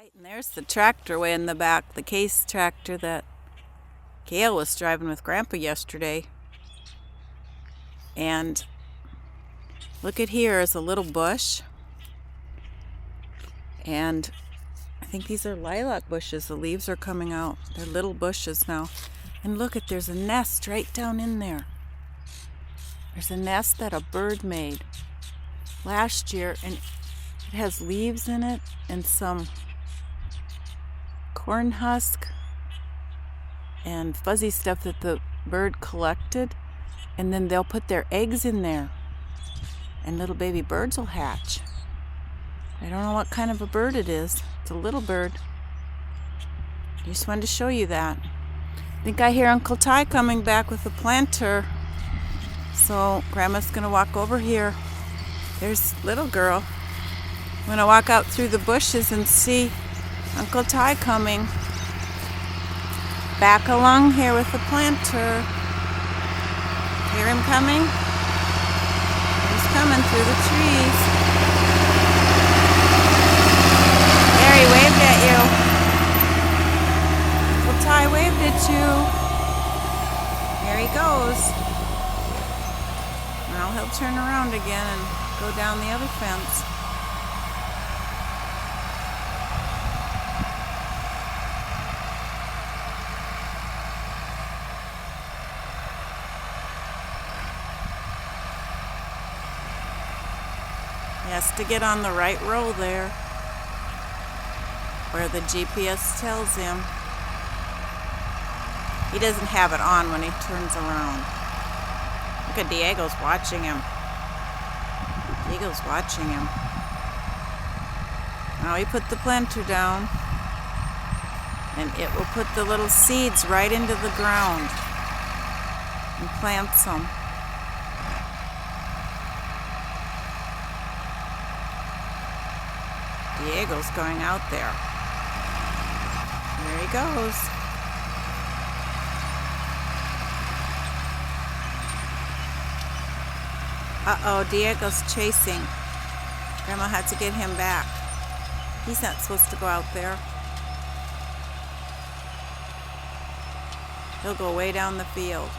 Titan. There's the tractor way in the back, the Case tractor that Gail was driving with Grandpa yesterday. And look at here is a little bush. And I think these are lilac bushes. The leaves are coming out. They're little bushes now. And look at, there's a nest right down in there. There's a nest that a bird made last year, and it has leaves in it and some corn husk and fuzzy stuff that the bird collected, and then they'll put their eggs in there and little baby birds will hatch. I don't know what kind of a bird it is. It's a little bird. I just wanted to show you that. I think I hear Uncle Ty coming back with a planter, so Grandma's gonna walk over here. There's little girl. I'm gonna walk out through the bushes and see Uncle Ty coming back along here with the planter. Hear him coming? He's coming through the trees. There, he waved at you. Uncle Ty waved at you. Here he goes. Now he'll turn around again and go down the other fence. He has to get on the right row there, where the GPS tells him. He doesn't have it on when he turns around. Look at Diego's watching him. Diego's watching him. Now he put the planter down, and it will put the little seeds right into the ground and plants them. Diego's going out there. There he goes. Uh-oh, Diego's chasing. Grandma had to get him back. He's not supposed to go out there. He'll go way down the field.